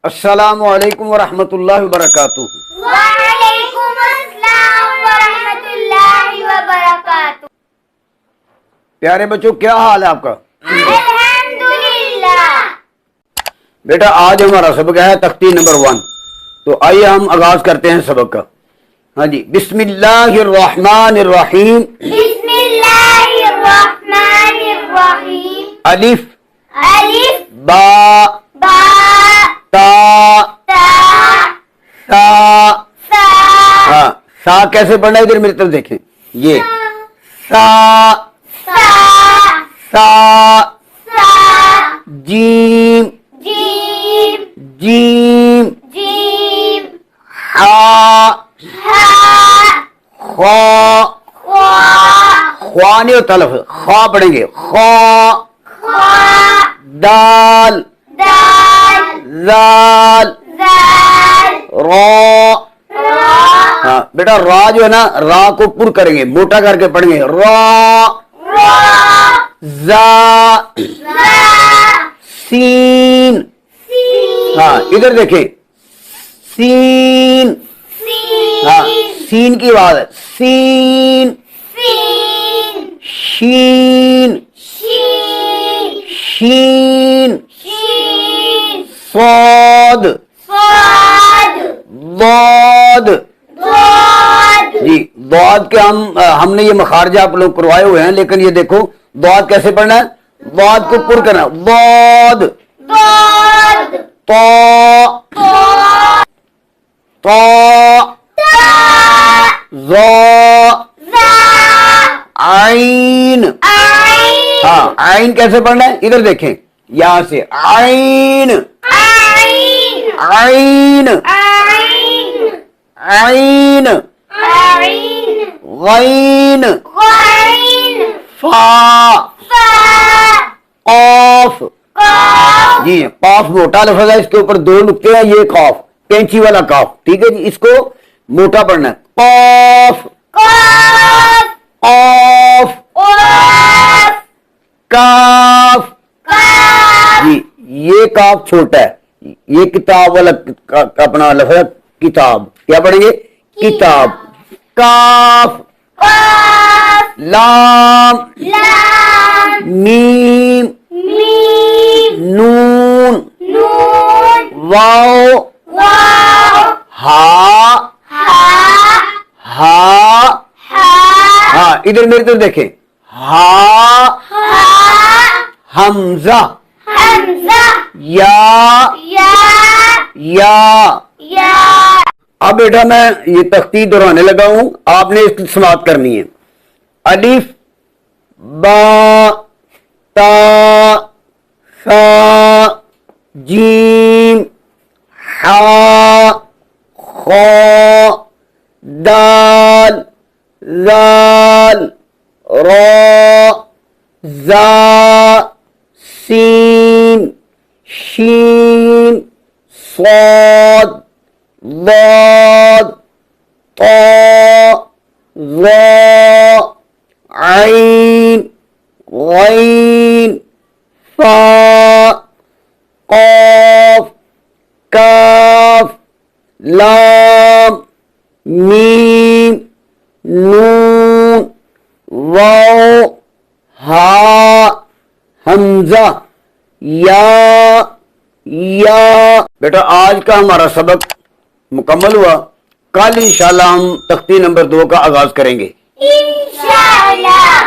السلام علیکم ورحمۃ اللہ وبرکاتہ۔ وعلیکم السلام ورحمۃ اللہ وبرکاتہ۔ پیارے بچوں، کیا حال ہے آپ کا؟ الحمدللہ۔ بیٹا آج ہمارا سبق ہے تختی نمبر 1، تو آئیے ہم آغاز کرتے ہیں سبق کا۔ ہاں جی، بسم اللہ الرحمن الرحیم۔ بسم اللہ الرحمن الرحیم۔ الف الف با با تا تا سا۔ سا ہاں، سا کیسے پڑھنا ہے؟ ادھر میری طرف دیکھیں، یہ سا سا سا۔ سا جیم جیم جیم جیم ہا ہا خا۔ خوا خوا نہیں ہوتا لفظ، خا پڑھیں گے، خا۔ خوا دال دال زال زال را۔ را ہاں بیٹا، را جو ہے نا، را کو پر کریں گے، موٹا کر کے پڑھیں گے، را۔ را زا زا سین۔ سین ہاں ادھر دیکھیں، سین۔ سین ہاں سین کی آواز ہے، سین۔ سین شین شین شین۔ شین صاد صاد ضاد۔ ضاد جی ضاد کے ہم نے یہ مخارج آپ لوگ کروائے ہوئے ہیں، لیکن یہ دیکھو ضاد کیسے پڑھنا ہے، ضاد کو پر کرنا، ضاد۔ ضاد طا طا طا تا ظا زا عین۔ عین ہاں عین کیسے پڑھنا ہے؟ ادھر دیکھیں، یہاں سے عین عین عین عین عین۔ عین غین غین فا فا قاف۔ قاف جی قاف موٹا لفظ ہے، اس کے اوپر 2 نقطے ہیں، یہ قاف کینچی والا قاف، ٹھیک ہے جی، اس کو موٹا پڑھنا ہے، قاف قاف قاف قاف کاف۔ قاف جی یہ کاف چھوٹا ہے، یہ کتاب والا اپنا لفظ ہے، کتاب، کیا پڑھیں گے؟ کتاب۔ کاف قاف لام لام میم میم نون نون واو واو ہا ہا ہا۔ ہا ہاں ادھر میری طرف دیکھیں، ہا ہا حمزہ حمزہ یا یا یا۔ یا اب بیٹا میں یہ تختی دہرانے لگا ہوں، آپ نے اس کی سماعت کرنی ہے۔ الف با تا سا جیم ہا خا دال زال را زا سین شین صاد ضاد طا ظا عین غین فا قاف کاف لام میم نون واو ہا حمزہ یا۔ بیٹا آج کا ہمارا سبق مکمل ہوا، کل انشاءاللہ ہم تختی نمبر 2 کا آغاز کریں گے۔ انشاءاللہ۔